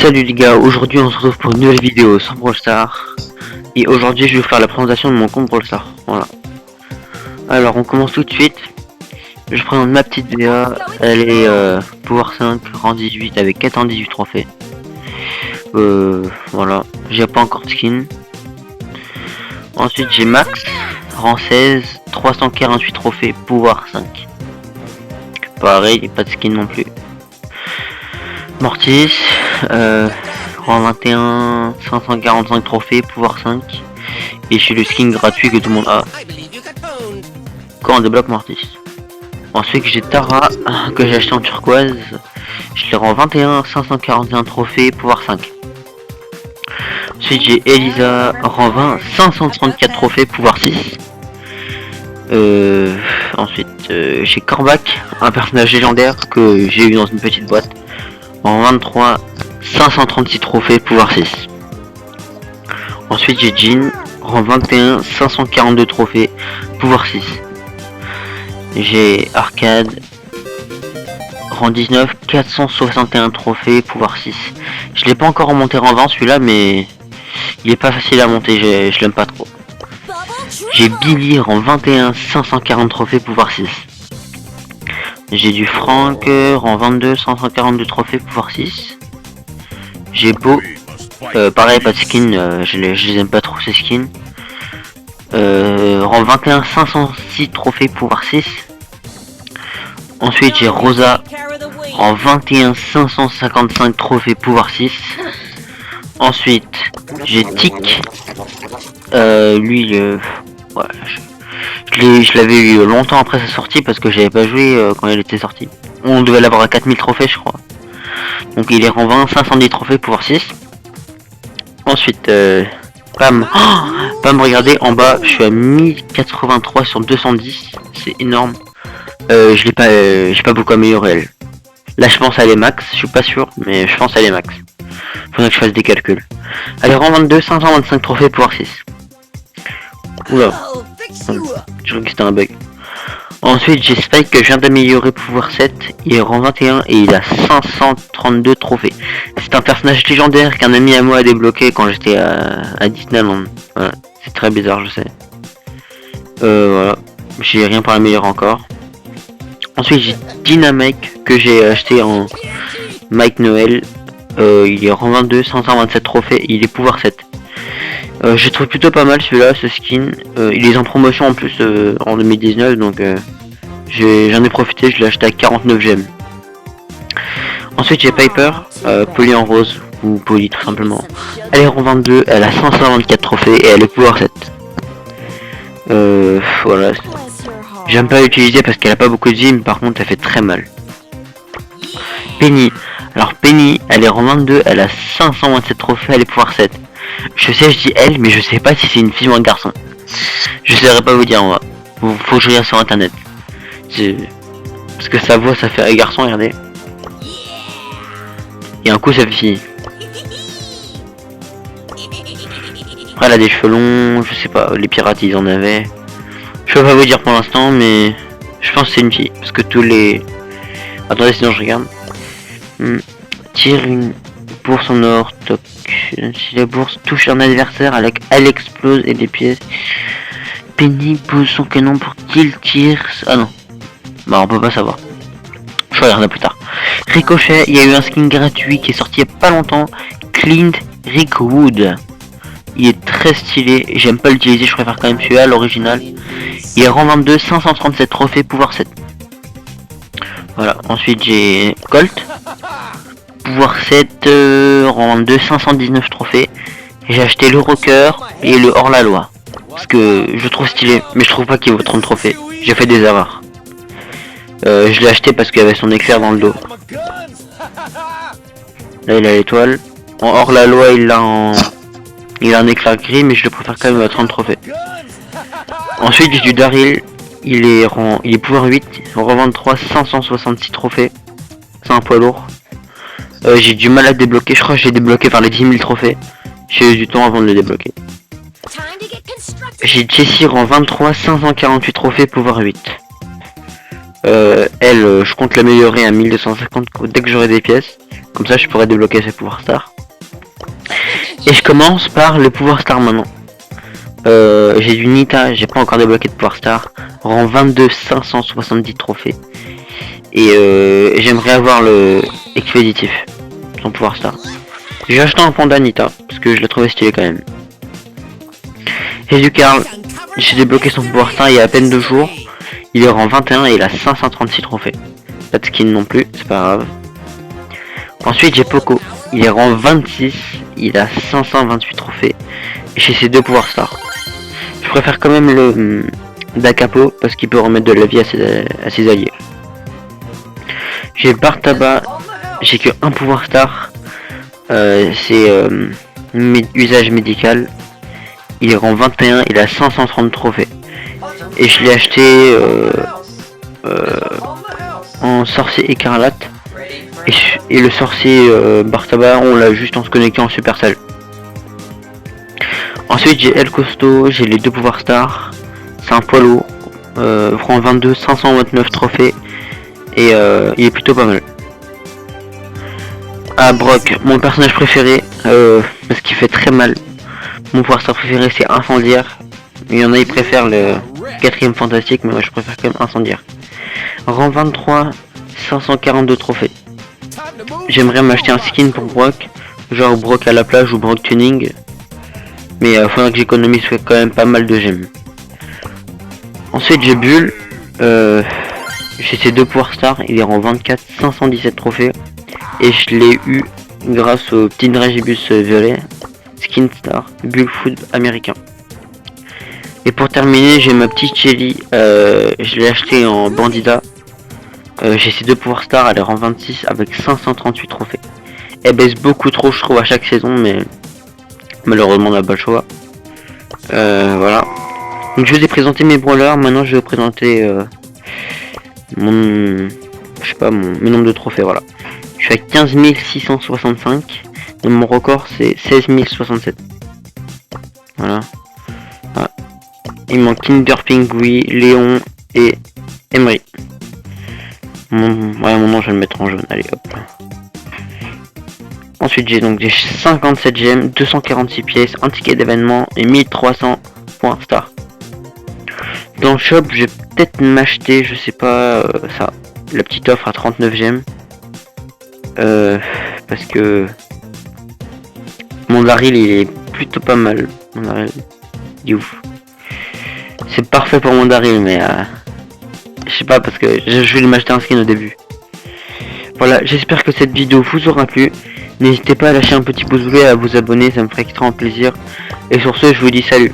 Salut les gars, aujourd'hui on se retrouve pour une nouvelle vidéo sans Brawl Stars. Et aujourd'hui je vais vous faire la présentation de mon compte Brawl Stars. Voilà. Alors on commence tout de suite. Je présente ma petite VA. Elle est pouvoir 5, rang 18 avec 418 trophées. Voilà. J'ai pas encore de skin. Ensuite j'ai Max, rang 16, 348 trophées, pouvoir 5. Pareil, pas de skin non plus. Mortis, rang 21, 545 trophées, pouvoir 5. Et j'ai le skin gratuit que tout le monde a quand on débloque Mortis. Ensuite j'ai Tara, que j'ai acheté en turquoise. Je l'ai rang 21, 541 trophées, pouvoir 5. Ensuite j'ai Elisa, rang 20, 534 trophées, pouvoir 6. Ensuite j'ai Corbac, un personnage légendaire que j'ai eu dans une petite boîte. En 23, 536 trophées, pouvoir 6. Ensuite j'ai Jean, rang 21, 542 trophées, pouvoir 6. J'ai Arcade, rang 19, 461 trophées, pouvoir 6. Je l'ai pas encore remonté rang 20 celui-là, mais il est pas facile à monter, je l'aime pas trop. J'ai Billy, rang 21, 540 trophées, pouvoir 6. J'ai du Frank, rang 22, 542 trophées, pouvoir 6. J'ai Beau, pareil, pas de skin, je les aime pas trop ces skins. Rang 21, 506 trophées, pouvoir 6. Ensuite j'ai Rosa, rang 21, 555 trophées, pouvoir 6. Ensuite j'ai Tic, lui ouais, je l'avais eu longtemps après sa sortie parce que j'avais pas joué quand il était sorti. On devait l'avoir à 4000 trophées je crois. Donc il est rang 20, 510 trophées, pouvoir 6. Ensuite Pam, Pam, regardez en bas, je suis à 1083 sur 210, c'est énorme. Je l'ai pas, j'ai pas beaucoup amélioré elle. Là je pense à les max, je suis pas sûr, mais je pense à les max. Faudrait que je fasse des calculs. Allez, rang 22, 525 trophées, pouvoir 6. Oula, je crois que c'était un bug. Ensuite j'ai Spike que je viens d'améliorer, pouvoir 7, il est rang 21 et il a 532 trophées. C'est un personnage légendaire qu'un ami à moi a débloqué quand j'étais à Disneyland. Voilà, c'est très bizarre je sais. Voilà, j'ai rien pour l'améliorer encore. Ensuite j'ai Dynamite que j'ai acheté en Mike Noël. Il est rang 22, 527 trophées, il est pouvoir 7. Je trouve plutôt pas mal celui-là, ce skin. Il est en promotion en plus en 2019, donc j'en ai profité, je l'ai acheté à 49 gemmes. Ensuite j'ai Piper, Poly en rose, ou Poly tout simplement. Elle est rang 22, elle a 524 trophées et elle est pouvoir 7. Voilà. J'aime pas l'utiliser parce qu'elle a pas beaucoup de vie, mais par contre elle fait très mal. Penny. Alors Penny, elle est rang 22, elle a 527 trophées, elle est pouvoir 7. Je sais, je dis elle, mais je sais pas si c'est une fille ou un garçon. Je saurais pas vous dire, moi. Faut que je regarde sur internet. Parce que sa voix, ça fait un garçon, regardez. Et un coup, ça fait fille. Après, elle a des cheveux longs, je sais pas, les pirates, ils en avaient. Je peux pas vous dire pour l'instant, mais je pense que c'est une fille. Parce que tous les... Attendez, sinon je regarde. Tire une bourse en or, toc. Si la bourse touche un adversaire, elle explose et des pièces. Penny pose son canon pour qu'il tire. Ah non, bah on peut pas savoir. Je regarderai plus tard. Ricochet, il y a eu un skin gratuit qui est sorti il y a pas longtemps. Clint Rickwood. Il est très stylé. J'aime pas l'utiliser, je préfère quand même celui-là, l'original. Il est rang 22, 537 trophées, pouvoir 7. Voilà, ensuite j'ai Colt. Pouvoir 7, rang 22, 519 trophées. J'ai acheté le rocker et le hors la loi. Parce que je trouve stylé, mais je trouve pas qu'il vaut 30 trophées. J'ai fait des erreurs. Je l'ai acheté parce qu'il y avait son éclair dans le dos. Là il a l'étoile. En hors la loi il a un éclair gris, mais je le préfère quand même à 30 trophées. Ensuite j'ai du Daryl. Il est pouvoir 8, rang 23, 566 trophées. C'est un poids lourd. J'ai du mal à débloquer, je crois que j'ai débloqué par les 10 000 trophées. J'ai eu du temps avant de le débloquer. J'ai Jessie rang 23, 548 trophées, pouvoir 8. Je compte l'améliorer à 1250 dès que j'aurai des pièces. Comme ça, je pourrai débloquer ses pouvoirs stars. Et je commence par le pouvoir star maintenant. J'ai du Nita, j'ai pas encore débloqué de pouvoir star. Rang 22, 570 trophées. Et j'aimerais avoir le expéditif, son pouvoir star. J'ai acheté un panda Nita, parce que je l'ai trouvé stylé quand même. Jésus Carl, j'ai débloqué son pouvoir star il y a à peine 2 jours. Il est rang 21 et il a 536 trophées. Pas de skin non plus, c'est pas grave. Ensuite j'ai Poco, il est rang 26, il a 528 trophées. Et j'ai ses 2 pouvoirs stars. Je préfère quand même le Dakapo parce qu'il peut remettre de la vie à ses alliés. J'ai Bartaba, j'ai que un pouvoir star. C'est usage médical. Il est rang 21, il a 530 trophées. Et je l'ai acheté en sorcier écarlate. Et le sorcier Bartaba, on l'a juste en se connectant en Supercell. Ensuite j'ai El Costo, j'ai les 2 pouvoirs stars. C'est un poids lourd. Rang 22, 529 trophées. Et il est plutôt pas mal. Ah, Brock, mon personnage préféré, parce qu'il fait très mal. Mon pouvoir star préféré c'est incendiaire. Il y en a ils préfèrent le 4ème fantastique, mais moi je préfère quand même incendiaire. Rang 23, 542 trophées. J'aimerais m'acheter un skin pour Brock, genre Brock à la plage ou Brock tuning. Mais faudra que j'économise quand même pas mal de gemmes. Ensuite j'ai Bull, j'ai ses 2 pouvoirs stars, il est rang 24, 517 trophées. Et je l'ai eu grâce au petit Dragibus violet, skin star, Bull Food américain. Et pour terminer j'ai ma petite Shelly, je l'ai acheté en bandida. J'ai ses 2 pouvoirs stars, elle est rang 26 avec 538 trophées. Elle baisse beaucoup trop je trouve à chaque saison, mais malheureusement on n'a pas le choix. Voilà. Donc je vous ai présenté mes brawlers, maintenant je vais vous présenter mes nombres de trophées, voilà. Je suis à 15 665 et mon record c'est 16 067. Voilà. Ah. Il manque Kinder Pingui, Léon et Emery. Mon nom je vais le mettre en jaune, allez hop. Ensuite j'ai donc des 57 gemmes, 246 pièces, un ticket d'événement et 1300 points star. Dans le shop je vais peut-être m'acheter, je sais pas, ça, la petite offre à 39 gemmes. Parce que mon Daryl il est plutôt pas mal. Mon Daryl, il est ouf. C'est parfait pour mon Daryl, mais je sais pas, parce que je vais m'acheter un skin au début. Voilà, j'espère que cette vidéo vous aura plu. N'hésitez pas à lâcher un petit pouce bleu et à vous abonner, ça me ferait extrêmement plaisir. Et sur ce, je vous dis salut.